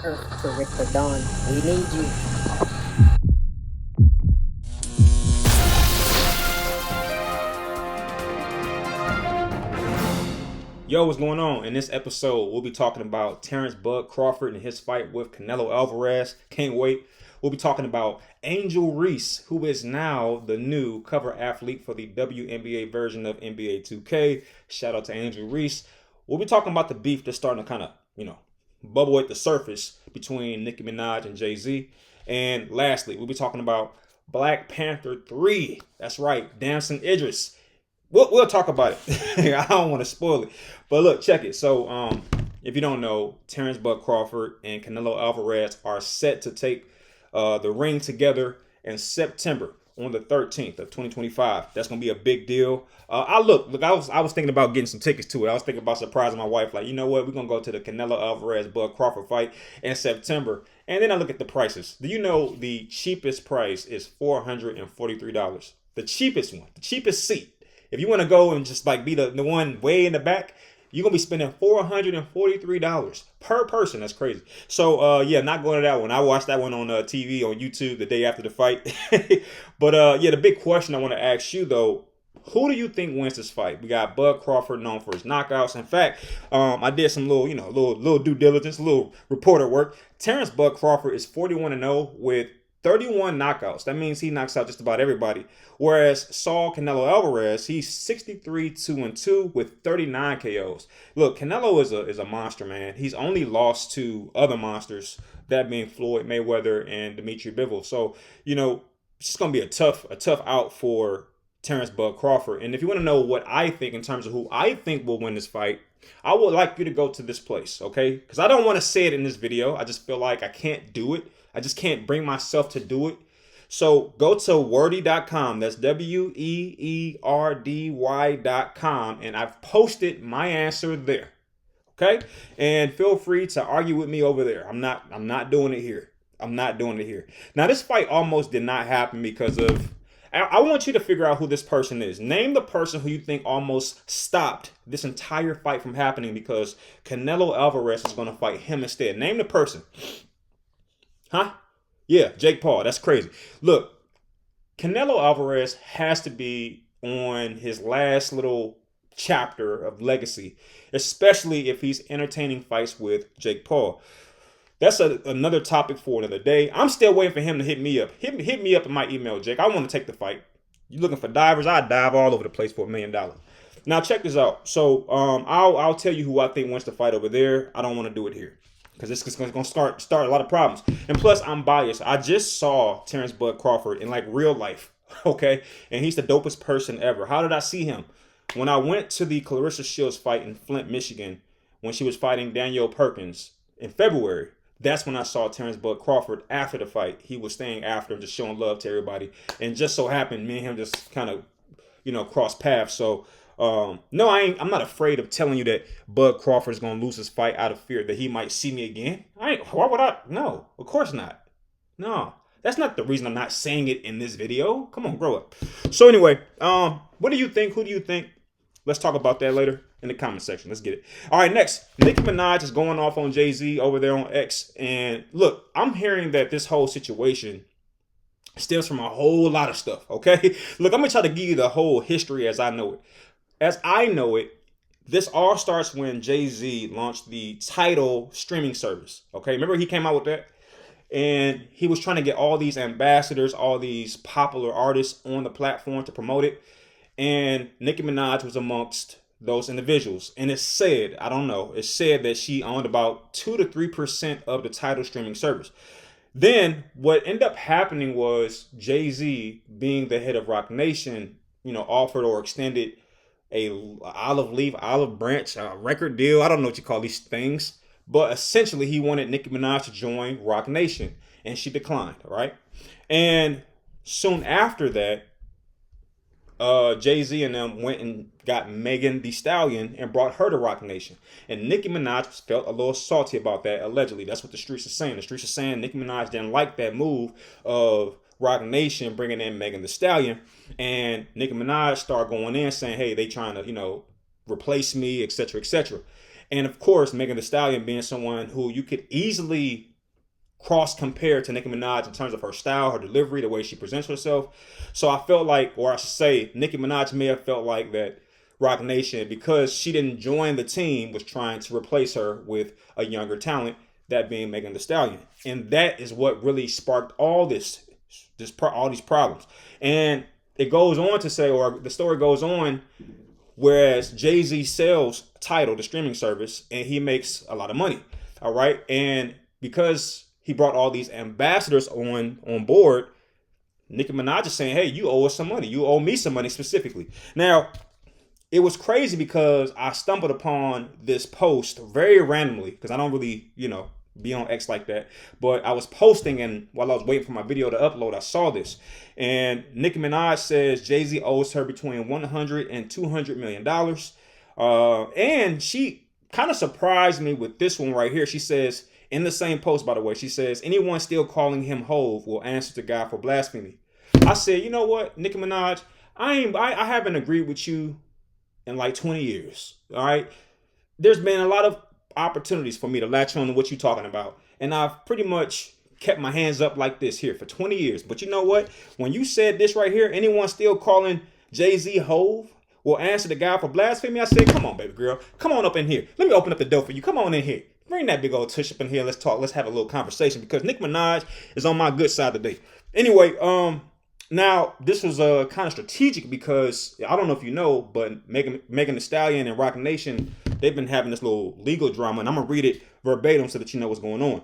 Earth to Rick the Dawn. We need you. Yo, what's going on? In this episode, we'll be talking about Terence "Bud" Crawford and his fight with Canelo Alvarez. Can't wait. We'll be talking about Angel Reese, who is now the new cover athlete for the WNBA version of NBA 2K. Shout out to Angel Reese. We'll be talking about the beef that's starting to kind of, bubble at the surface between Nicki Minaj and JayZ. And lastly, we'll be talking about Black Panther 3. That's right, Damson Idris. We'll talk about it. I don't want to spoil it. But look, check it. So, if you don't know, Terence "Bud" Crawford and Canelo Alvarez are set to take the ring together in September on the 13th of 2025. That's gonna be a big deal. I was thinking about getting some tickets to it. I was thinking about surprising my wife, like, you know what, we're gonna go to the Canelo Alvarez Bud Crawford fight in September. And then I look at the prices. Do you know the cheapest price is $443? The cheapest one, the cheapest seat. If you want to go and just like be the one way in the back, you're gonna be spending $443 per person. That's crazy. So not going to that one. I watched that one on TV on YouTube the day after the fight. But the big question I want to ask you though, who do you think wins this fight? We got Bud Crawford, known for his knockouts. In fact, I did some little due diligence, little reporter work. Terence "Bud" Crawford is 41-0 with 31 knockouts. That means he knocks out just about everybody. Whereas Canelo Alvarez, he's 63-2-2 with 39 KOs. Look, Canelo is a monster, man. He's only lost to other monsters, that being Floyd Mayweather and Dimitri Bivol. So, it's just gonna be a tough out for Terence "Bud" Crawford. And if you want to know what I think in terms of who I think will win this fight, I would like you to go to this place, okay? Because I don't want to say it in this video. I just feel like I can't do it. I just can't bring myself to do it. So go to wordy.com. That's WEERDY.com. And I've posted my answer there. Okay? And feel free to argue with me over there. I'm not doing it here. I'm not doing it here. Now, this fight almost did not happen because of... I want you to figure out who this person is. Name the person who you think almost stopped this entire fight from happening because Canelo Alvarez is going to fight him instead. Name the person. Huh? Yeah, Jake Paul. That's crazy. Look, Canelo Alvarez has to be on his last little chapter of legacy, especially if he's entertaining fights with Jake Paul. That's another topic for another day. I'm still waiting for him to hit me up. Hit me up in my email, Jake. I want to take the fight. You looking for divers? I dive all over the place for $1 million. Now check this out. So I'll tell you who I think wants to fight over there. I don't want to do it here, because it's going to start a lot of problems. And plus, I'm biased. I just saw Terence "Bud" Crawford in like real life, okay? And he's the dopest person ever. How did I see him? When I went to the Clarissa Shields fight in Flint, Michigan, when she was fighting Danielle Perkins in February, that's when I saw Terence "Bud" Crawford after the fight. He was staying after, just showing love to everybody. And just so happened, me and him just kind of, crossed paths. So, no, I'm not afraid of telling you that Bud Crawford is going to lose his fight out of fear that he might see me again. Why would I? No, of course not. No, that's not the reason I'm not saying it in this video. Come on, grow up. So anyway, what do you think? Who do you think? Let's talk about that later in the comment section. Let's get it. All right, next, Nicki Minaj is going off on JayZ over there on X. And look, I'm hearing that this whole situation stems from a whole lot of stuff, okay? Look, I'm going to try to give you the whole history as I know it. As I know it, this all starts when JayZ launched the Tidal streaming service. Okay, remember he came out with that? And he was trying to get all these ambassadors, all these popular artists on the platform to promote it. And Nicki Minaj was amongst those individuals. And it said, I don't know, it said that she owned about 2 to 3% of the Tidal streaming service. Then what ended up happening was JayZ, being the head of Roc Nation, offered or extended a olive branch, a record deal. I don't know what you call these things, but essentially he wanted Nicki Minaj to join Roc Nation, and she declined. All right, and soon after that, JayZ and them went and got Megan Thee Stallion and brought her to Roc Nation, and Nicki Minaj felt a little salty about that. Allegedly, that's what the streets are saying. The streets are saying Nicki Minaj didn't like that move of Roc Nation bringing in Megan Thee Stallion, and Nicki Minaj started going in saying, hey, they trying to, replace me, etc., etc. And of course, Megan Thee Stallion being someone who you could easily cross compared to Nicki Minaj in terms of her style, her delivery, the way she presents herself. So I felt like, or I should say, Nicki Minaj may have felt like that Roc Nation, because she didn't join the team, was trying to replace her with a younger talent, that being Megan Thee Stallion. And that is what really sparked all these problems. And it goes on to say, or the story goes on, whereas JayZ sells Tidal, the streaming service, and he makes a lot of money. All right. And because he brought all these ambassadors on board, Nicki Minaj is saying, hey, you owe us some money. You owe me some money specifically. Now, it was crazy because I stumbled upon this post very randomly, because I don't really, be on X like that. But I was posting, and while I was waiting for my video to upload, I saw this. And Nicki Minaj says JayZ owes her between $100 and $200 million. And she kind of surprised me with this one right here. She says, in the same post, by the way, she says, anyone still calling him Hove will answer to God for blasphemy. I said, you know what, Nicki Minaj, I haven't agreed with you in like 20 years. All right. There's been a lot of opportunities for me to latch on to what you're talking about. And I've pretty much kept my hands up like this here for 20 years. But you know what? When you said this right here, anyone still calling JayZ Hove will answer the guy for blasphemy, I said, come on, baby girl. Come on up in here. Let me open up the door for you. Come on in here. Bring that big old tush up in here. Let's talk. Let's have a little conversation, because Nicki Minaj is on my good side today. Anyway, now this was kind of strategic, because I don't know if you know, but Megan Thee Stallion and Roc Nation, they've been having this little legal drama, and I'm gonna read it verbatim so that you know what's going on.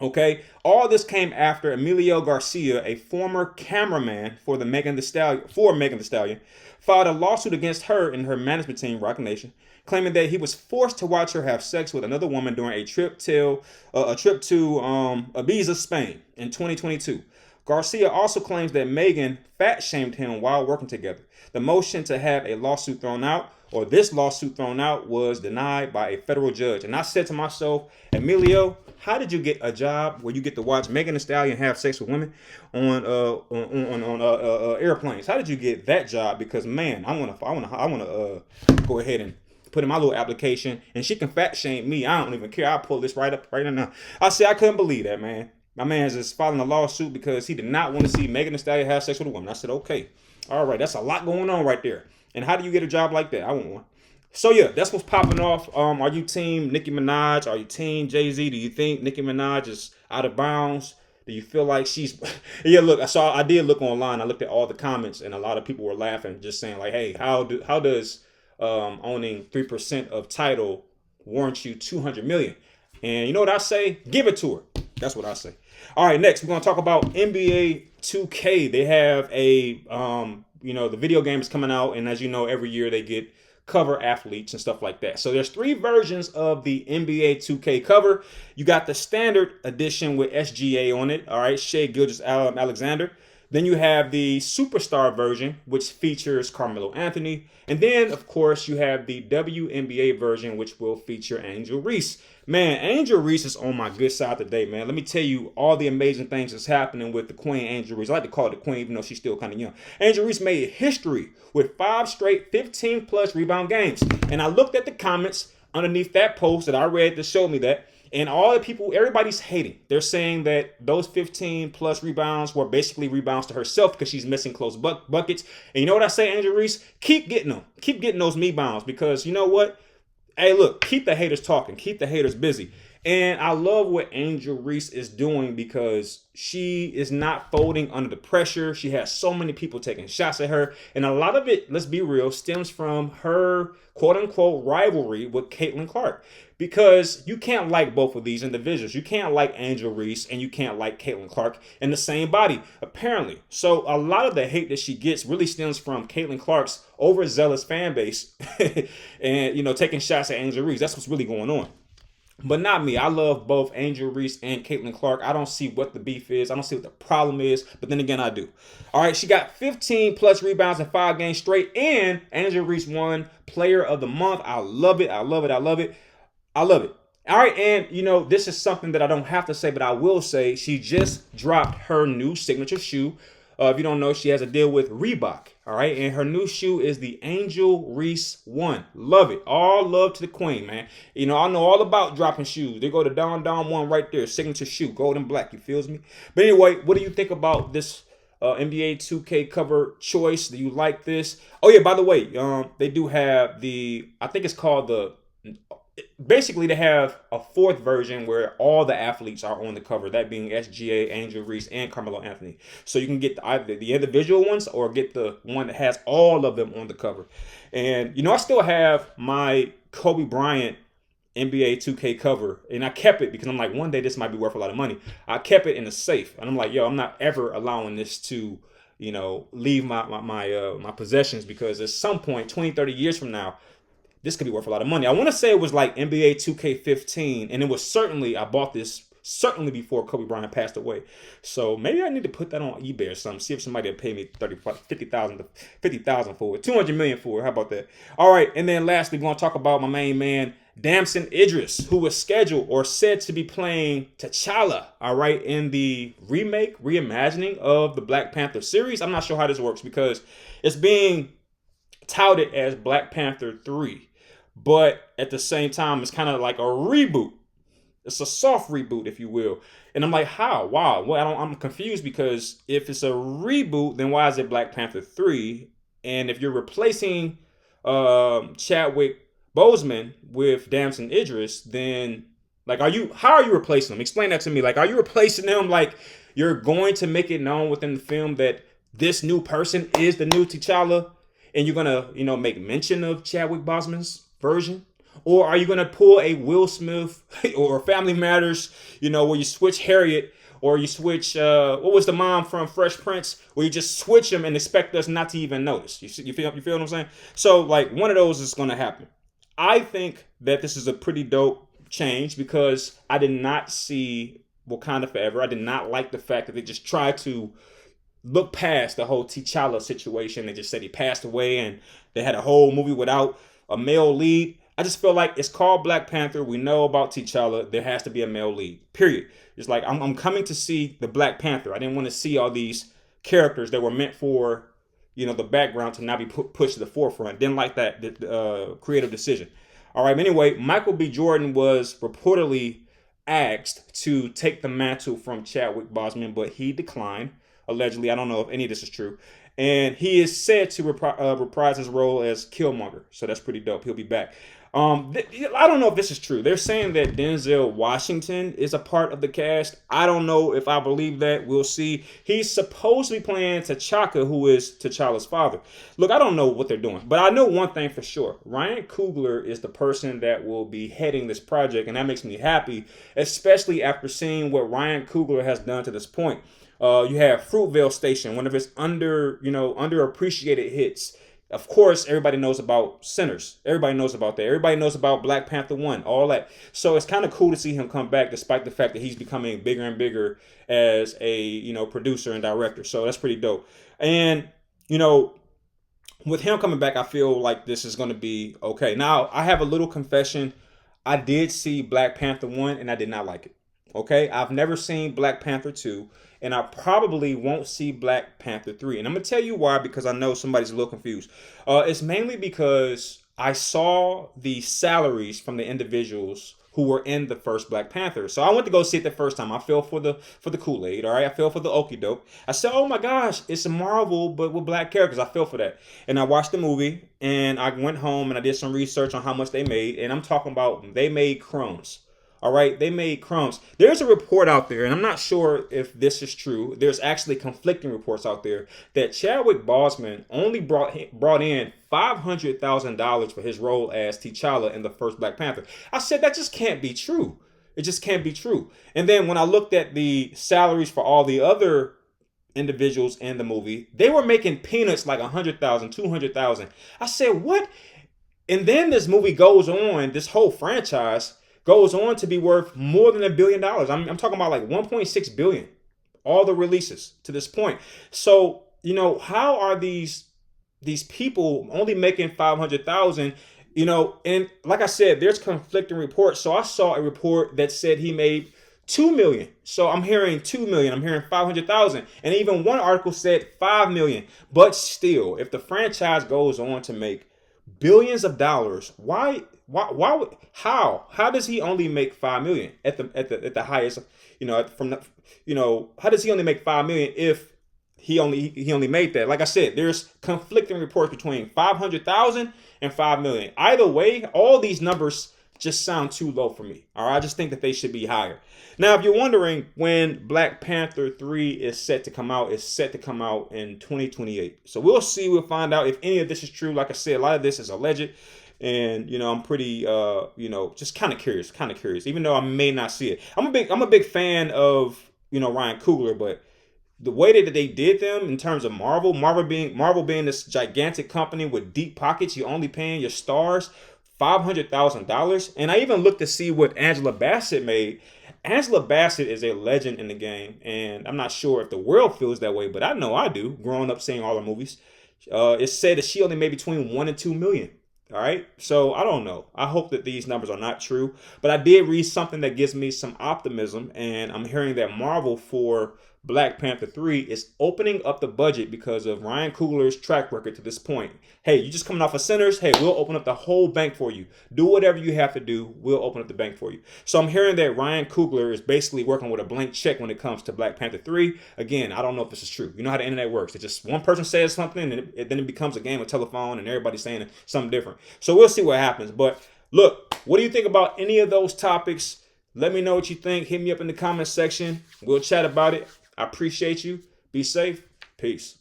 Okay, all this came after Emilio Garcia, a former cameraman for Megan Thee Stallion, filed a lawsuit against her and her management team, Roc Nation, claiming that he was forced to watch her have sex with another woman during a trip to Ibiza, Spain, in 2022. Garcia also claims that Megan fat shamed him while working together. The motion to have a lawsuit thrown out, or this lawsuit thrown out, was denied by a federal judge. And I said to myself, Emilio, how did you get a job where you get to watch Megan Thee Stallion have sex with women on airplanes? How did you get that job? Because man, I wanna go ahead and put in my little application, and she can fat shame me. I don't even care. I'll pull this right up right now. I said I couldn't believe that, man. My man is just filing a lawsuit because he did not want to see Megan Thee Stallion have sex with a woman. I said, okay, all right, that's a lot going on right there. And how do you get a job like that? I want one. So yeah, that's what's popping off. Are you team Nicki Minaj? Are you team JayZ? Do you think Nicki Minaj is out of bounds? Do you feel like she's yeah, look, I did look online. I looked at all the comments, and a lot of people were laughing, just saying like, hey, how does owning 3% of Tidal warrant you $200 million? And you know what I say? Give it to her. That's what I say. All right, next we're gonna talk about NBA 2K. They have a the video game is coming out, and as you know, every year they get cover athletes and stuff like that. So there's 3 versions of the NBA 2K cover. You got the standard edition with SGA on it. All right, Shai Gilgeous-Alexander. Then you have the superstar version, which features Carmelo Anthony. And then, of course, you have the WNBA version, which will feature Angel Reese. Man, Angel Reese is on my good side today, man. Let me tell you all the amazing things that's happening with the Queen, Angel Reese. I like to call her the Queen, even though she's still kind of young. Angel Reese made history with 5 straight 15-plus rebound games. And I looked at the comments underneath that post that I read that showed me that. And all the people, everybody's hating. They're saying that those 15-plus rebounds were basically rebounds to herself because she's missing close buckets. And you know what I say, Angel Reese? Keep getting them. Keep getting those rebounds, because you know what? Hey, look, keep the haters talking. Keep the haters busy. And I love what Angel Reese is doing, because she is not folding under the pressure. She has so many people taking shots at her. And a lot of it, let's be real, stems from her quote-unquote rivalry with Caitlin Clark. Because you can't like both of these individuals. You can't like Angel Reese and you can't like Caitlin Clark in the same body, apparently. So a lot of the hate that she gets really stems from Caitlin Clark's overzealous fan base and, taking shots at Angel Reese. That's what's really going on. But not me. I love both Angel Reese and Caitlin Clark. I don't see what the beef is. I don't see what the problem is. But then again, I do. All right, she got 15-plus rebounds in 5 games straight. And Angel Reese won Player of the Month. I love it. I love it. I love it. I love it. All right, and, this is something that I don't have to say, but I will say she just dropped her new signature shoe, If you don't know, she has a deal with Reebok. All right. And her new shoe is the Angel Reese 1. Love it. All love to the queen, man. You know, I know all about dropping shoes. They go to Don 1 right there. Signature shoe. Gold and black. You feels me? But anyway, what do you think about this NBA 2K cover choice? Do you like this? Oh, yeah. By the way, they do have I think it's called basically they have a fourth version where all the athletes are on the cover, that being SGA, Angel Reese, and Carmelo Anthony. So you can get either the individual ones or get the one that has all of them on the cover. And you know, I still have my Kobe Bryant NBA 2K cover, and I kept it because I'm like, one day this might be worth a lot of money. I kept it in the safe, and I'm like, yo, I'm not ever allowing this to, you know, leave my possessions, because at some point 20-30 years from now, this could be worth a lot of money. I want to say it was like NBA 2K15, and it was I bought this certainly before Kobe Bryant passed away. So maybe I need to put that on eBay or something, see if somebody will pay me $50,000 for it, $200 million for it. How about that? All right, and then lastly, we're going to talk about my main man, Damson Idris, who was scheduled or said to be playing T'Challa, all right, in the reimagining of the Black Panther series. I'm not sure how this works because it's being touted as Black Panther 3. But at the same time, it's kind of like a reboot. It's a soft reboot, if you will. And I'm like, how? Wow. Well, I'm confused, because if it's a reboot, then why is it Black Panther 3? And if you're replacing Chadwick Boseman with Damson Idris, then like, how are you replacing them? Explain that to me. Like, are you replacing them like you're going to make it known within the film that this new person is the new T'Challa, and you're gonna, you know, make mention of Chadwick Boseman's version? Or are you gonna pull a Will Smith or Family Matters, you know, where you switch Harriet, or you switch what was the mom from Fresh Prince, where you just switch them and expect us not to even notice? You feel what I'm saying? So like, one of those is gonna happen. I think that this is a pretty dope change, because I did not see Wakanda Forever. I did not like the fact that they just tried to look past the whole T'Challa situation. They just said he passed away, and they had a whole movie without a male lead. I just feel like it's called Black Panther. We know about T'Challa. There has to be a male lead, period. It's like, I'm coming to see the Black Panther. I didn't want to see all these characters that were meant for, you know, the background to now be pushed to the forefront. Didn't like that creative decision. All right. Anyway, Michael B. Jordan was reportedly asked to take the mantle from Chadwick Boseman, but he declined. Allegedly, I don't know if any of this is true. And he is said to reprise his role as Killmonger. So that's pretty dope. He'll be back. I don't know if this is true. They're saying that Denzel Washington is a part of the cast. I don't know if I believe that. We'll see. He's supposed to be playing T'Chaka, who is T'Challa's father. Look, I don't know what they're doing, but I know one thing for sure. Ryan Coogler is the person that will be heading this project, and that makes me happy, especially after seeing what Ryan Coogler has done to this point. You have Fruitvale Station, one of his underappreciated hits. Of course, everybody knows about Sinners. Everybody knows about that. Everybody knows about Black Panther 1, all that. So it's kind of cool to see him come back, despite the fact that he's becoming bigger and bigger as a, you know, producer and director. So that's pretty dope. And, you know, with him coming back, I feel like this is going to be okay. Now, I have a little confession. I did see Black Panther 1 and I did not like it. Okay? I've never seen Black Panther 2. And I probably won't see Black Panther 3. And I'm going to tell you why, because I know somebody's a little confused. It's mainly because I saw the salaries from the individuals who were in the first Black Panther. So I went to go see it the first time. I fell for the Kool-Aid, all right? I fell for the okie doke. I said, oh my gosh, it's a Marvel, but with black characters. I fell for that. And I watched the movie, and I went home, and I did some research on how much they made. And I'm talking about they made crumbs. All right, they made crumbs. There's a report out there, and I'm not sure if this is true. There's actually conflicting reports out there that Chadwick Boseman only brought in $500,000 for his role as T'Challa in the first Black Panther. I said that just can't be true. It just can't be true. And then when I looked at the salaries for all the other individuals in the movie, they were making peanuts, like $100,000, $200,000. I said, what? And then this movie goes on, this whole franchise goes on to be worth more than $1 billion. I'm talking about like 1.6 billion, all the releases to this point. So, you know, how are these people only making 500,000? You know, and like I said, there's conflicting reports. So I saw a report that said he made 2 million. So I'm hearing 2 million. I'm hearing 500,000. And even one article said 5 million. But still, if the franchise goes on to make billions of dollars, how does he only make 5 million at the highest, how does he only make 5 million if he only made that? Like I said, there's conflicting reports between 500,000 and 5 million. Either way, all these numbers just sound too low for me. All right, I just think that they should be higher. Now, if you're wondering when Black Panther 3 is set to come out, it's set to come out in 2028. So we'll see. We'll find out if any of this is true. Like I said, a lot of this is alleged. And I'm pretty just kind of curious, even though I may not see it. I'm a big fan of Ryan Coogler, but the way that they did them in terms of Marvel being this gigantic company with deep pockets, you're only paying your stars $500,000. And I even looked to see what Angela Bassett made. Angela Bassett is a legend in the game, and I'm not sure if the world feels that way, but I know I do, growing up seeing all her movies. It's said that she only made between 1 and 2 million. All right. So I don't know. I hope that these numbers are not true, but I did read something that gives me some optimism, and I'm hearing that Marvel for Black Panther 3 is opening up the budget because of Ryan Coogler's track record to this point. Hey, you just coming off of Sinners? Hey, we'll open up the whole bank for you. Do whatever you have to do. We'll open up the bank for you. So I'm hearing that Ryan Coogler is basically working with a blank check when it comes to Black Panther 3. Again, I don't know if this is true. You know how the internet works. It's just one person says something, and then it becomes a game of telephone, and everybody's saying something different. So we'll see what happens. But look, what do you think about any of those topics? Let me know what you think. Hit me up in the comment section. We'll chat about it. I appreciate you. Be safe. Peace.